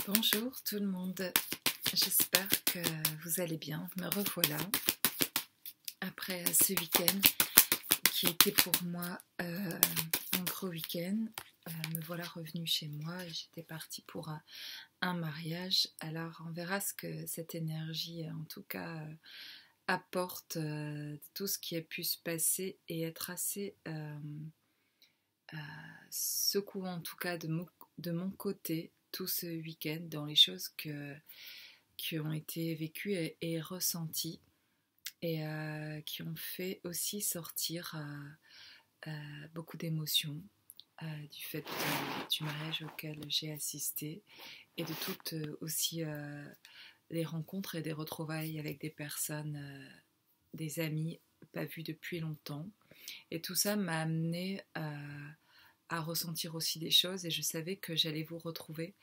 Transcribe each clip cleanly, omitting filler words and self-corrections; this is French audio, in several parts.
Bonjour tout le monde, j'espère que vous allez bien. Me revoilà après ce week-end qui était pour moi un gros week-end. Me voilà revenue chez moi et j'étais partie pour un mariage. Alors on verra ce que cette énergie en tout cas apporte, tout ce qui a pu se passer et être assez secouant en tout cas de mon côté tout ce week-end dans les choses qui ont été vécues et ressenties et qui ont fait aussi sortir beaucoup d'émotions du fait du mariage auquel j'ai assisté et de toutes aussi les rencontres et des retrouvailles avec des personnes, des amis pas vus depuis longtemps. Et tout ça m'a amené à ressentir aussi des choses et je savais que j'allais vous retrouver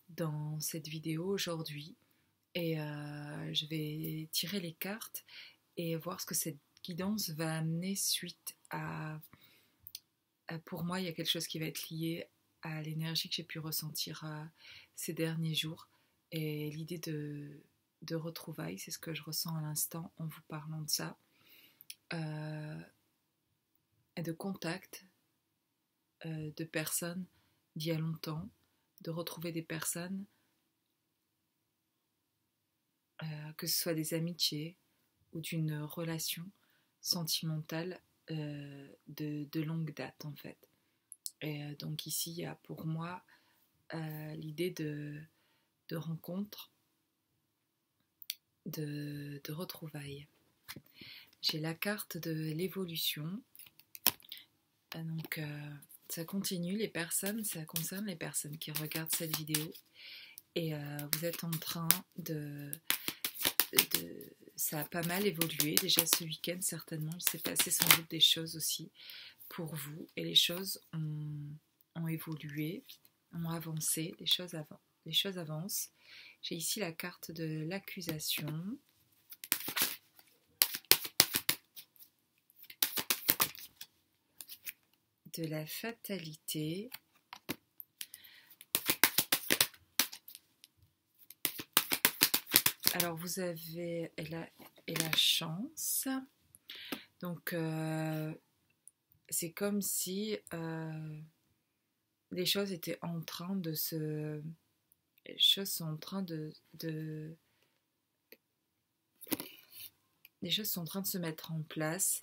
dans cette vidéo aujourd'hui et je vais tirer les cartes et voir ce que cette guidance va amener suite pour moi il y a quelque chose qui va être lié à l'énergie que j'ai pu ressentir ces derniers jours et l'idée de retrouvailles, c'est ce que je ressens à l'instant en vous parlant de ça, et de contact de personnes d'il y a longtemps, de retrouver des personnes, que ce soit des amitiés ou d'une relation sentimentale de longue date en fait. Et donc ici il y a pour moi l'idée de rencontre, de retrouvailles. J'ai la carte de l'évolution. Donc ça continue, les personnes, ça concerne les personnes qui regardent cette vidéo et vous êtes en train ça a pas mal évolué déjà ce week-end, certainement il s'est passé sans doute des choses aussi pour vous et les choses ont évolué, ont avancé, les choses avancent. J'ai ici la carte de l'accusation, de la fatalité, alors vous avez la chance, donc c'est comme si les choses étaient en train de se... Les choses sont en train les choses sont en train de se mettre en place.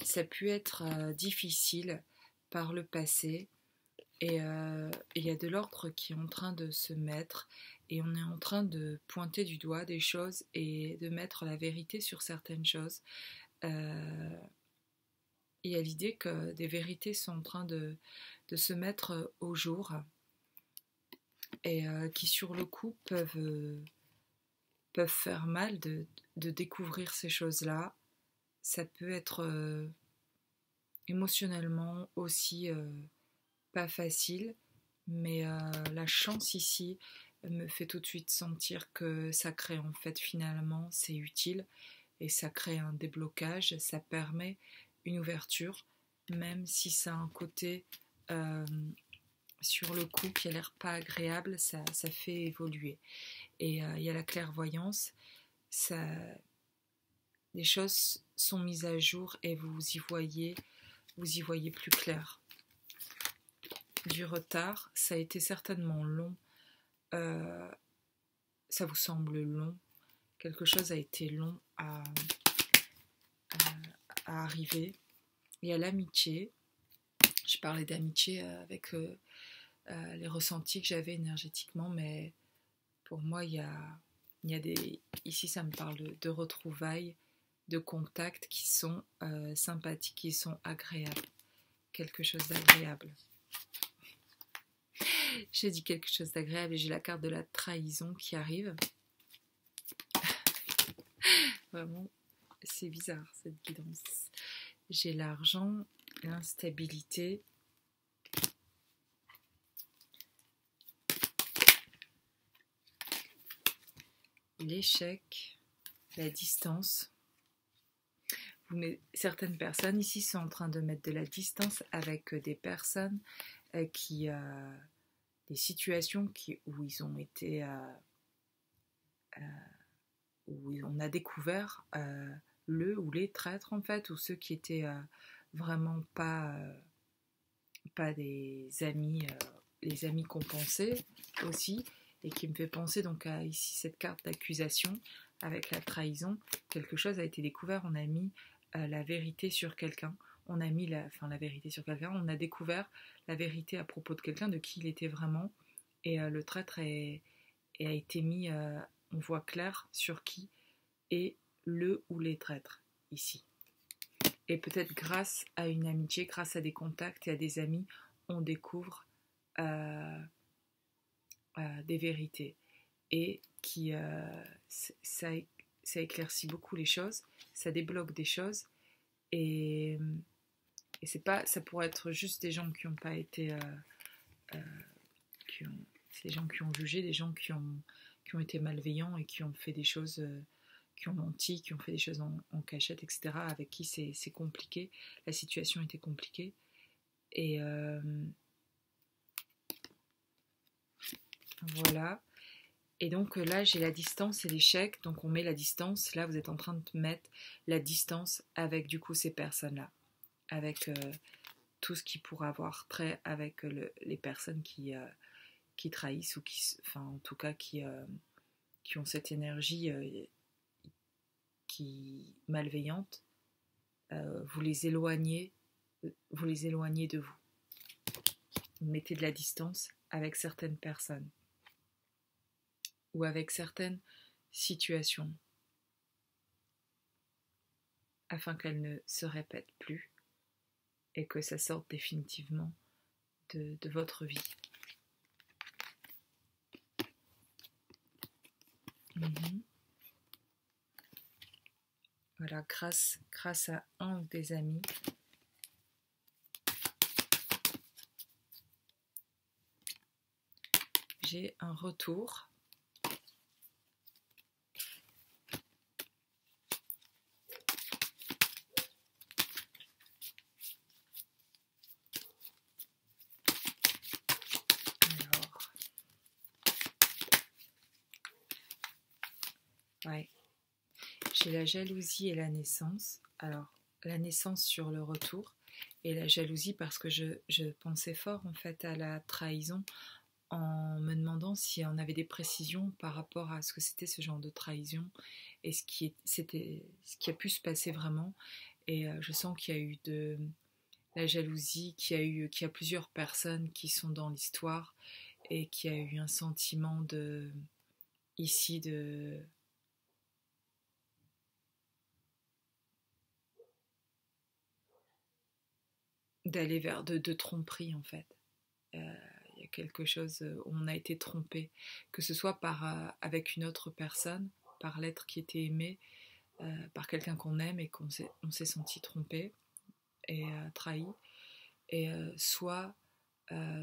Ça a pu être difficile par le passé et il y a de l'ordre qui est en train de se mettre et on est en train de pointer du doigt des choses et de mettre la vérité sur certaines choses. Il y a l'idée que des vérités sont en train de se mettre au jour et qui sur le coup peuvent faire mal de découvrir ces choses-là. Ça peut être émotionnellement aussi pas facile, mais la chance ici me fait tout de suite sentir que ça crée en fait finalement, c'est utile et ça crée un déblocage, ça permet une ouverture, même si ça a un côté sur le coup qui a l'air pas agréable, ça fait évoluer. Et il y a la clairvoyance, les choses sont mises à jour et vous y voyez plus clair. Du retard, ça a été certainement long, ça vous semble long, quelque chose a été long à arriver. Il y a l'amitié, je parlais d'amitié avec les ressentis que j'avais énergétiquement, mais pour moi il y a des... Ici ça me parle de retrouvailles, de contacts qui sont sympathiques, qui sont agréables, quelque chose d'agréable. J'ai dit quelque chose d'agréable et j'ai la carte de la trahison qui arrive. Vraiment, c'est bizarre cette guidance. J'ai l'argent, l'instabilité, l'échec, la distance. Certaines personnes ici sont en train de mettre de la distance avec des personnes des situations où ils ont été où on a découvert le ou les traîtres en fait, ou ceux qui étaient vraiment pas des amis, les amis qu'on pensait aussi, et qui me fait penser donc à ici cette carte d'accusation avec la trahison. Quelque chose a été découvert, on a mis la vérité sur quelqu'un, on a mis la vérité sur quelqu'un, on a découvert la vérité à propos de quelqu'un, de qui il était vraiment, et le traître a été mis, on voit clair sur qui est le ou les traîtres ici. Et peut-être grâce à une amitié, grâce à des contacts et à des amis, on découvre des vérités. Et ça éclaircit beaucoup les choses, ça débloque des choses. Et c'est pas, ça pourrait être juste des gens qui n'ont pas été... c'est des gens qui ont jugé, des gens qui ont été malveillants et qui ont fait des choses... qui ont menti, qui ont fait des choses en cachette, etc., avec qui c'est compliqué, la situation était compliquée. Et voilà. Et donc là, j'ai la distance et l'échec, donc on met la distance. Là, vous êtes en train de mettre la distance avec du coup ces personnes-là, avec tout ce qui pourrait avoir trait avec les personnes qui trahissent ou en tout cas qui ont cette énergie qui malveillante. Vous les éloignez de vous. Vous mettez de la distance avec certaines personnes ou avec certaines situations afin qu'elles ne se répètent plus et que ça sorte définitivement de votre vie. Voilà, grâce à un des amis, j'ai un retour. Ouais. J'ai la jalousie et la naissance. Alors, la naissance sur le retour et la jalousie parce que je pensais fort en fait à la trahison en me demandant si on avait des précisions par rapport à ce que c'était ce genre de trahison et ce qui a pu se passer vraiment. Et je sens qu'il y a eu de la jalousie, qu'il y a plusieurs personnes qui sont dans l'histoire et qu'il y a eu un sentiment d'aller vers de tromperie en fait. Il y a quelque chose où on a été trompé, que ce soit avec une autre personne, par l'être qui était aimé, par quelqu'un qu'on aime et qu'on s'est senti trompé et trahi, et soit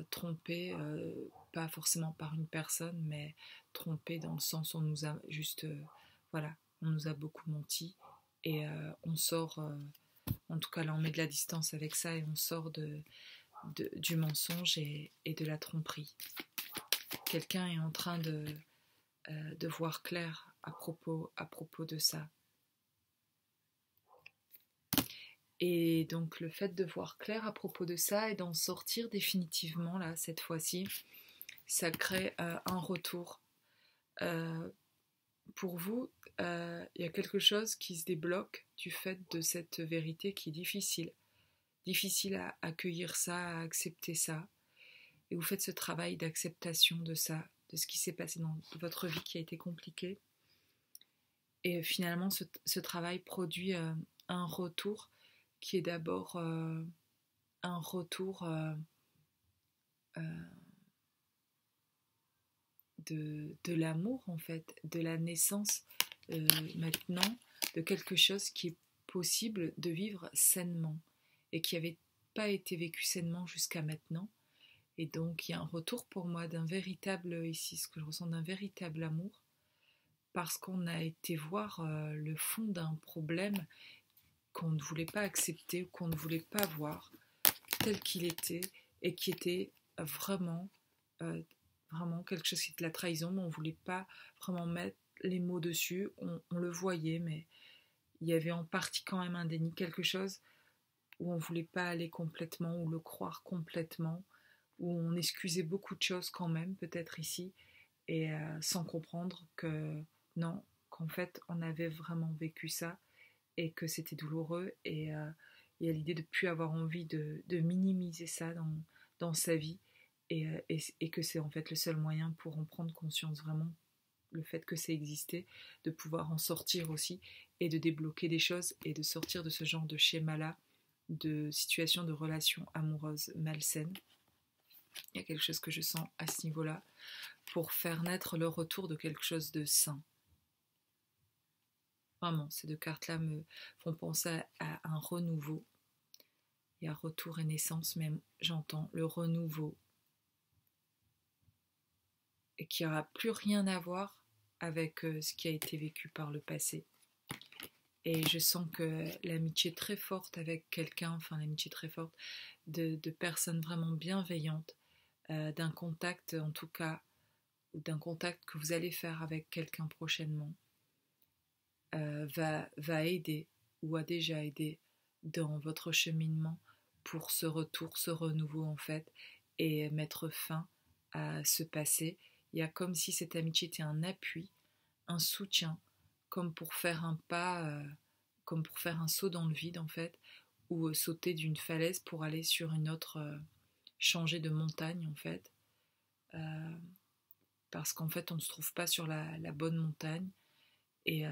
trompé, pas forcément par une personne, mais trompé dans le sens où on nous a juste, voilà, on nous a beaucoup menti et on sort, en tout cas là on met de la distance avec ça et on sort du mensonge et de la tromperie. Quelqu'un est en train de voir clair à propos de ça. Et donc le fait de voir clair à propos de ça et d'en sortir définitivement, là, cette fois-ci, ça crée un retour. Pour vous, il y a quelque chose qui se débloque du fait de cette vérité qui est difficile. Difficile à accueillir ça, à accepter ça. Et vous faites ce travail d'acceptation de ça, de ce qui s'est passé dans votre vie qui a été compliqué. Et finalement, ce travail produit un retour qui est d'abord un retour de l'amour, en fait, de la naissance maintenant, de quelque chose qui est possible de vivre sainement et qui n'avait pas été vécu sainement jusqu'à maintenant. Et donc, il y a un retour pour moi d'un véritable, ici, ce que je ressens, d'un véritable amour, parce qu'on a été voir le fond d'un problème qu'on ne voulait pas accepter, qu'on ne voulait pas voir tel qu'il était, et qui était vraiment vraiment quelque chose qui était la trahison, mais on ne voulait pas vraiment mettre les mots dessus. On le voyait, mais il y avait en partie quand même un déni, quelque chose où on ne voulait pas aller complètement, ou le croire complètement, où on excusait beaucoup de choses quand même, peut-être ici, et sans comprendre que non, qu'en fait on avait vraiment vécu ça, et que c'était douloureux, et il y a l'idée de ne plus avoir envie de minimiser ça dans sa vie, et que c'est en fait le seul moyen pour en prendre conscience vraiment, le fait que c'est existé, de pouvoir en sortir aussi, et de débloquer des choses, et de sortir de ce genre de schéma-là, de situations de relations amoureuses malsaines. Il y a quelque chose que je sens à ce niveau-là, pour faire naître le retour de quelque chose de sain. Vraiment, ces deux cartes-là me font penser à un renouveau. Il y a retour et naissance, même j'entends le renouveau, et qui n'aura plus rien à voir avec ce qui a été vécu par le passé. Et je sens que l'amitié très forte avec quelqu'un, enfin l'amitié très forte de personnes vraiment bienveillantes, d'un contact en tout cas, ou d'un contact que vous allez faire avec quelqu'un prochainement, va aider, ou a déjà aidé dans votre cheminement pour ce retour, ce renouveau en fait, et mettre fin à ce passé. Il y a comme si cette amitié était un appui, un soutien, comme pour faire un pas, comme pour faire un saut dans le vide en fait, ou sauter d'une falaise pour aller sur une autre, changer de montagne en fait, parce qu'en fait on ne se trouve pas sur la bonne montagne, et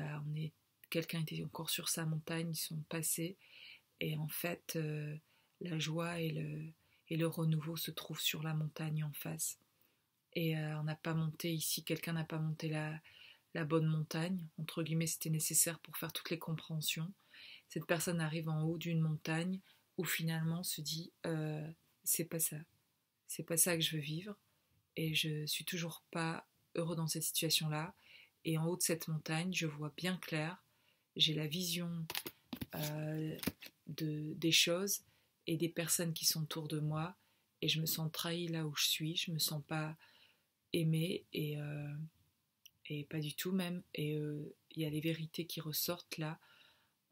quelqu'un était encore sur sa montagne, ils sont passés, et en fait la joie et le renouveau se trouvent sur la montagne en face, et on n'a pas monté ici, quelqu'un n'a pas monté la bonne montagne, entre guillemets, c'était nécessaire pour faire toutes les compréhensions. Cette personne arrive en haut d'une montagne où finalement se dit c'est pas ça que je veux vivre, et je suis toujours pas heureux dans cette situation-là, et en haut de cette montagne je vois bien clair, j'ai la vision des choses et des personnes qui sont autour de moi, et je me sens trahie là où je suis, je me sens pas aimée, et pas du tout même, et il y a les vérités qui ressortent là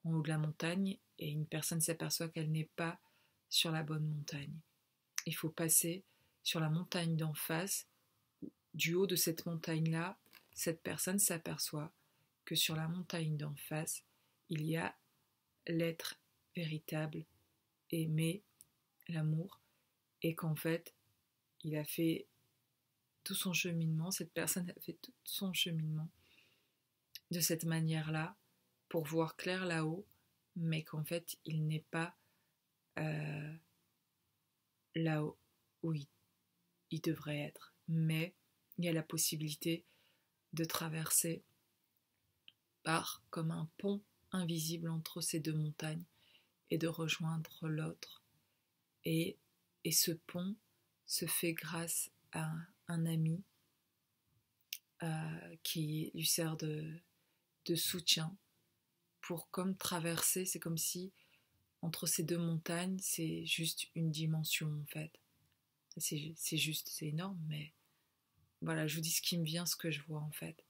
en haut de la montagne, et une personne s'aperçoit qu'elle n'est pas sur la bonne montagne. Il faut passer sur la montagne d'en face. Du haut de cette montagne-là, cette personne s'aperçoit que sur la montagne d'en face, il y a l'être véritable, aimer, l'amour, et qu'en fait, il a fait tout son cheminement, cette personne a fait tout son cheminement de cette manière-là, pour voir clair là-haut, mais qu'en fait, il n'est pas là où il devrait être. Mais il y a la possibilité de traverser par comme un pont invisible entre ces deux montagnes, et de rejoindre l'autre. Et ce pont se fait grâce à un ami qui lui sert de soutien pour comme traverser. C'est comme si entre ces deux montagnes, c'est juste une dimension en fait. C'est juste, c'est énorme, mais voilà, je vous dis ce qui me vient, ce que je vois en fait.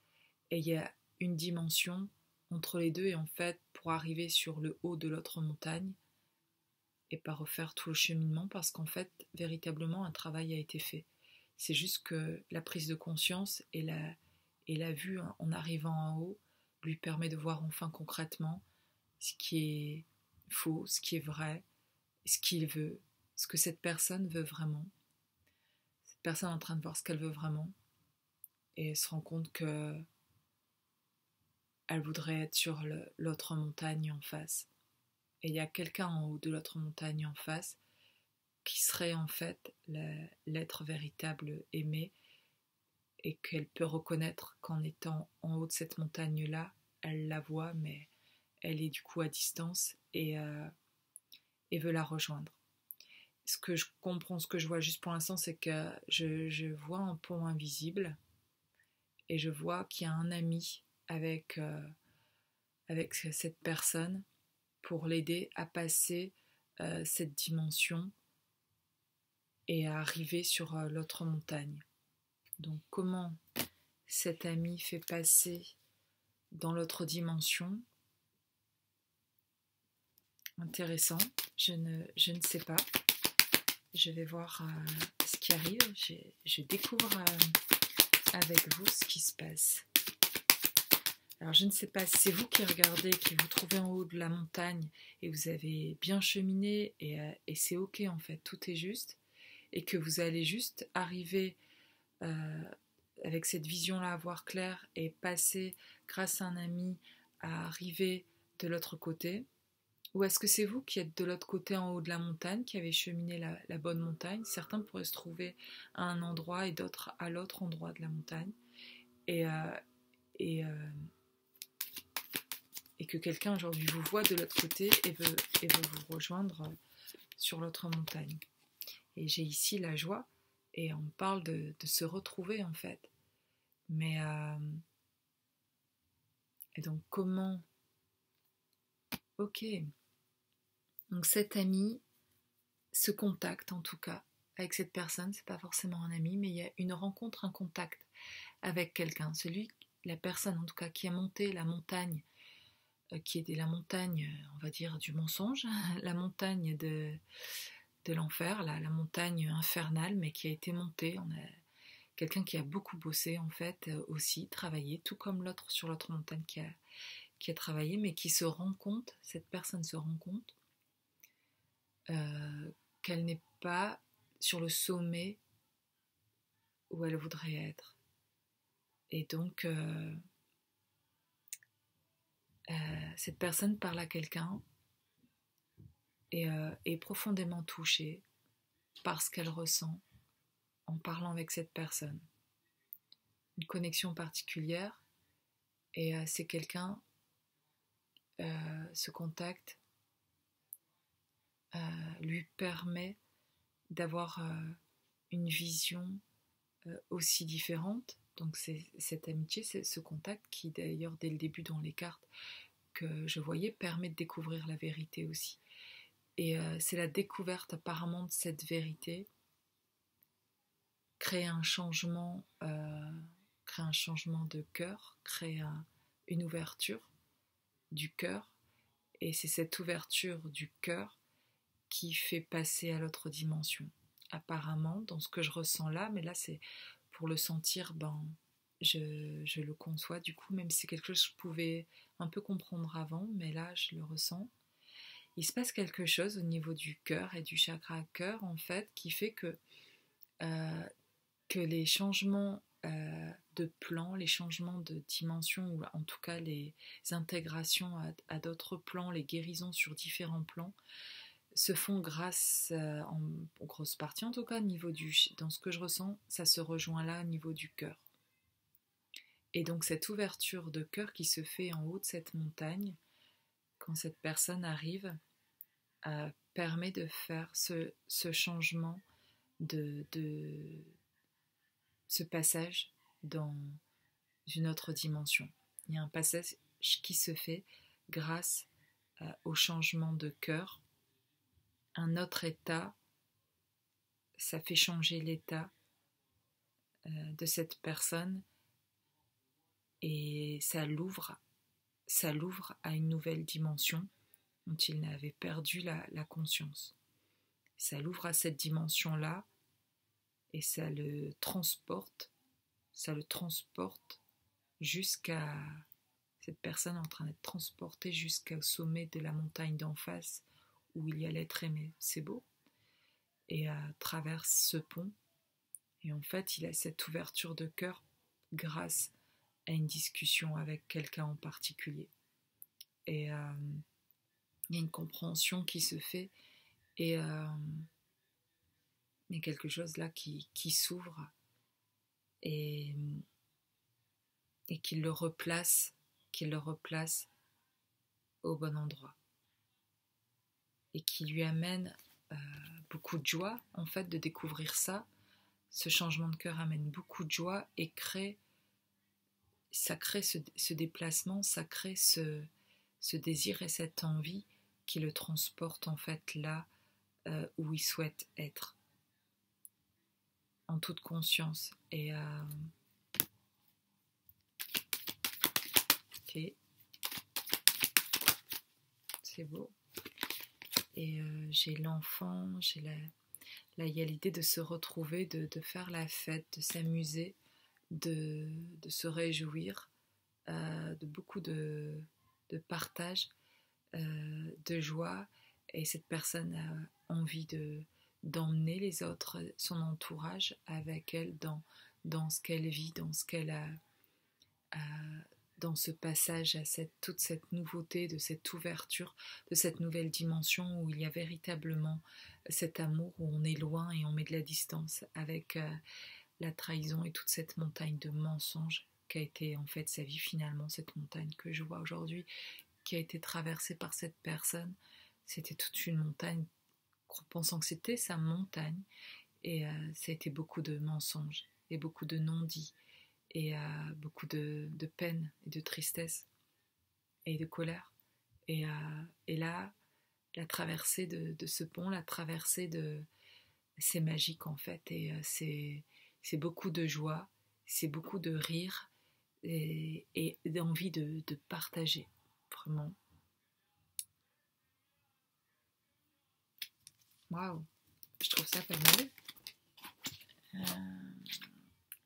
Et il y a une dimension entre les deux, et en fait, pour arriver sur le haut de l'autre montagne, et pas refaire tout le cheminement, parce qu'en fait, véritablement, un travail a été fait. C'est juste que la prise de conscience et la vue en arrivant en haut lui permet de voir enfin concrètement ce qui est faux, ce qui est vrai, ce qu'il veut, ce que cette personne veut vraiment. Cette personne est en train de voir ce qu'elle veut vraiment, et elle se rend compte que elle voudrait être sur l'autre montagne en face. Et il y a quelqu'un en haut de l'autre montagne en face qui serait en fait l'être véritable aimé, et qu'elle peut reconnaître qu'en étant en haut de cette montagne-là, elle la voit, mais elle est du coup à distance, et veut la rejoindre. Ce que je comprends, ce que je vois juste pour l'instant, c'est que je vois un pont invisible, et je vois qu'il y a un ami avec cette personne pour l'aider à passer cette dimension et à arriver sur l'autre montagne. Donc comment cet ami fait passer dans l'autre dimension? Intéressant, je ne sais pas. Je vais voir ce qui arrive. Je découvre avec vous ce qui se passe. Alors je ne sais pas si c'est vous qui regardez, qui vous trouvez en haut de la montagne et vous avez bien cheminé et c'est ok en fait, tout est juste et que vous allez juste arriver avec cette vision-là à voir clair et passer grâce à un ami à arriver de l'autre côté. Ou est-ce que c'est vous qui êtes de l'autre côté en haut de la montagne, qui avez cheminé la bonne montagne? Certains pourraient se trouver à un endroit et d'autres à l'autre endroit de la montagne. Et que quelqu'un aujourd'hui vous voit de l'autre côté et veut vous rejoindre sur l'autre montagne. Et j'ai ici la joie, et on parle de se retrouver en fait. Mais et donc comment? Ok. Donc cet ami se contacte en tout cas avec cette personne, c'est pas forcément un ami, mais il y a une rencontre, un contact avec quelqu'un. La personne en tout cas qui a monté la montagne, qui était la montagne, on va dire, du mensonge, la montagne de l'enfer, la montagne infernale, mais qui a été montée. On a quelqu'un qui a beaucoup bossé en fait, aussi, travaillé, tout comme l'autre sur l'autre montagne qui a travaillé, mais qui se rend compte, cette personne se rend compte qu'elle n'est pas sur le sommet où elle voudrait être. Et donc, cette personne parle à quelqu'un et est profondément touchée par ce qu'elle ressent en parlant avec cette personne. Une connexion particulière, et c'est quelqu'un, ce contact lui permet d'avoir une vision aussi différente. Donc c'est cette amitié, c'est ce contact qui d'ailleurs dès le début dans les cartes que je voyais permet de découvrir la vérité aussi. Et c'est la découverte apparemment de cette vérité crée un changement de cœur, crée une ouverture du cœur, et c'est cette ouverture du cœur qui fait passer à l'autre dimension. Apparemment, dans ce que je ressens là, mais là c'est pour le sentir, je le conçois du coup, même si c'est quelque chose que je pouvais un peu comprendre avant, mais là je le ressens. Il se passe quelque chose au niveau du cœur et du chakra cœur en fait, qui fait que les changements de plan, les changements de dimension, ou en tout cas les intégrations à d'autres plans, les guérisons sur différents plans, se font grâce, en grosse partie en tout cas, dans ce que je ressens, ça se rejoint là au niveau du cœur. Et donc cette ouverture de cœur qui se fait en haut de cette montagne, quand cette personne arrive, permet de faire ce changement, ce passage dans une autre dimension. Il y a un passage qui se fait grâce au changement de cœur. Un autre état, ça fait changer l'état de cette personne, et ça l'ouvre à une nouvelle dimension dont il n'avait perdu la conscience. Ça l'ouvre à cette dimension-là et ça le transporte jusqu'à cette personne en train d'être transportée jusqu'au sommet de la montagne d'en face où il y a l'être aimé. C'est beau. Et traverse ce pont, et en fait il a cette ouverture de cœur grâce à une discussion avec quelqu'un en particulier. Et il y a une compréhension qui se fait, et il y a quelque chose là qui s'ouvre et qui le replace au bon endroit, et qui lui amène beaucoup de joie en fait de découvrir ça. Ce changement de cœur amène beaucoup de joie et ça crée ce déplacement, ça crée ce désir et cette envie qui le transporte en fait là où il souhaite être. en toute conscience. Et ok, c'est beau. Et j'ai l'enfant, j'ai là, il y a l'idée de se retrouver, de faire la fête, de s'amuser, de se réjouir, de beaucoup de partage, de joie. Et cette personne a envie d'emmener les autres, son entourage, avec elle dans ce qu'elle vit, dans ce qu'elle a dans ce passage à toute cette nouveauté, de cette ouverture, de cette nouvelle dimension où il y a véritablement cet amour, où on est loin et on met de la distance avec la trahison et toute cette montagne de mensonges qu'a été en fait sa vie finalement, cette montagne que je vois aujourd'hui, qui a été traversée par cette personne. C'était toute une montagne, pensant que c'était sa montagne, et ça a été beaucoup de mensonges et beaucoup de non-dits et beaucoup de peine et de tristesse et de colère. Et là, la traversée de ce pont, la traversée c'est magique en fait, et c'est beaucoup de joie, c'est beaucoup de rire et d'envie de partager, vraiment. Waouh, je trouve ça pas mal.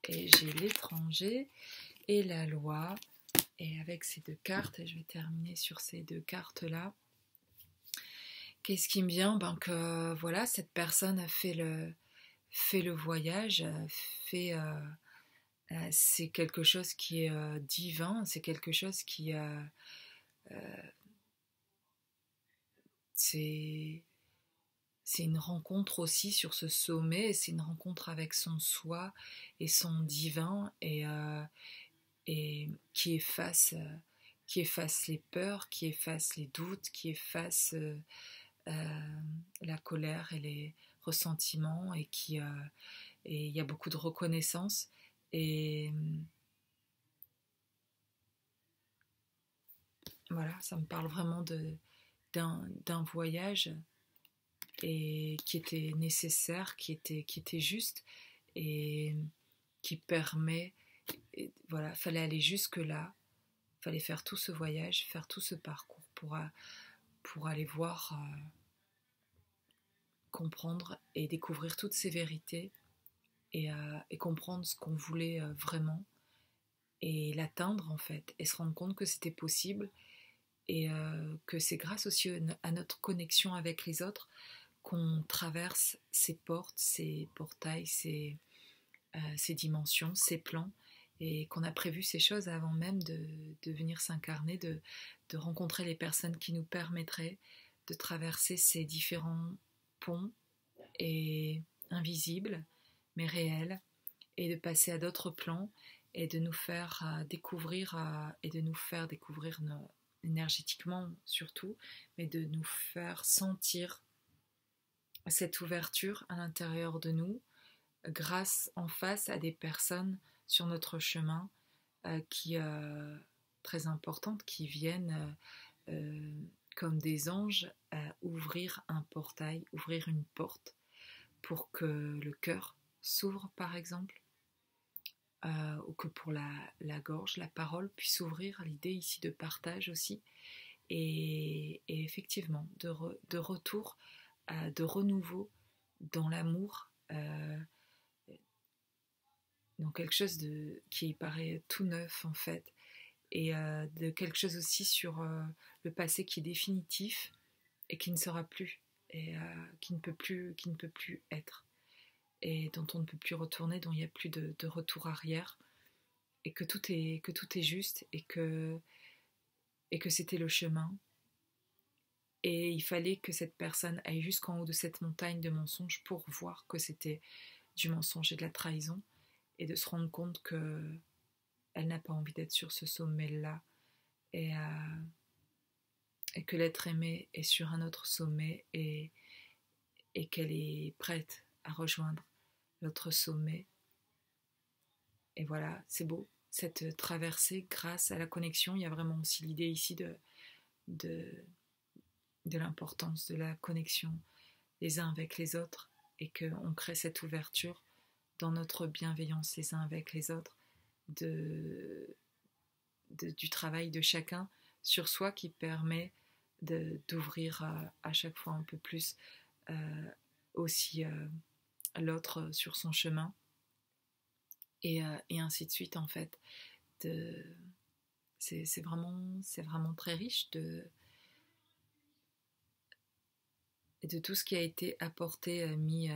Et j'ai l'étranger et la loi. Et avec ces deux cartes, je vais terminer sur ces deux cartes-là. Qu'est-ce qui me vient? Que voilà, cette personne a fait le voyage, c'est quelque chose qui est divin, c'est quelque chose qui c'est une rencontre aussi sur ce sommet, c'est une rencontre avec son soi et son divin, et qui efface les peurs, qui efface les doutes, qui efface la colère et les ressentiments, et il y a beaucoup de reconnaissance, et voilà, ça me parle vraiment d'un voyage, et qui était nécessaire, qui était juste, et qui permet, et voilà, fallait aller jusque là, fallait faire tout ce voyage, faire tout ce parcours pour aller voir, comprendre et découvrir toutes ces vérités, et comprendre ce qu'on voulait vraiment, et l'atteindre en fait, et se rendre compte que c'était possible, et que c'est grâce aussi à notre connexion avec les autres qu'on traverse ces portes, ces portails, ces dimensions, ces plans, et qu'on a prévu ces choses avant même de venir s'incarner, de rencontrer les personnes qui nous permettraient de traverser ces différents ponts, et invisibles mais réels, et de passer à d'autres plans, et de nous faire découvrir, et de nous faire découvrir énergétiquement surtout, mais de nous faire sentir cette ouverture à l'intérieur de nous, grâce en face à des personnes sur notre chemin, qui très importantes, qui viennent comme des anges ouvrir un portail, ouvrir une porte pour que le cœur s'ouvre par exemple, ou que pour la gorge, la parole puisse s'ouvrir, l'idée ici de partage aussi, et effectivement de retour, de renouveau dans l'amour, dans quelque chose qui paraît tout neuf en fait, et de quelque chose aussi sur le passé qui est définitif et qui ne sera plus, et qui ne peut plus être, et dont on ne peut plus retourner, dont il n'y a plus de retour arrière, et que tout est juste, et que c'était le chemin, et il fallait que cette personne aille jusqu'en haut de cette montagne de mensonges pour voir que c'était du mensonge et de la trahison, et de se rendre compte que elle n'a pas envie d'être sur ce sommet-là, et, et que l'être aimé est sur un autre sommet, et qu'elle est prête à rejoindre l'autre sommet. Et voilà, c'est beau, cette traversée grâce à la connexion. Il y a vraiment aussi l'idée ici de l'importance de la connexion les uns avec les autres, et qu'on crée cette ouverture dans notre bienveillance les uns avec les autres, du travail de chacun sur soi qui permet d'ouvrir à chaque fois un peu plus aussi l'autre sur son chemin et ainsi de suite en fait. C'est vraiment très riche de tout ce qui a été apporté, mis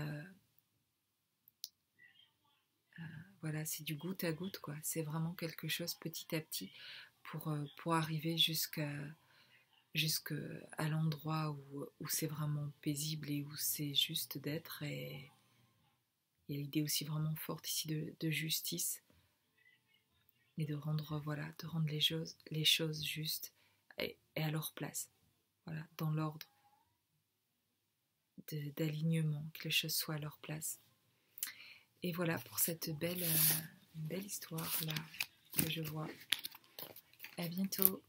voilà, c'est du goutte à goutte quoi. C'est vraiment quelque chose petit à petit pour arriver jusqu'à l'endroit où c'est vraiment paisible et où c'est juste d'être. Et il y a l'idée aussi vraiment forte ici de justice et de rendre les choses justes et à leur place, voilà, dans l'ordre d'alignement, que les choses soient à leur place. Et voilà pour cette belle histoire là que je vois. À bientôt.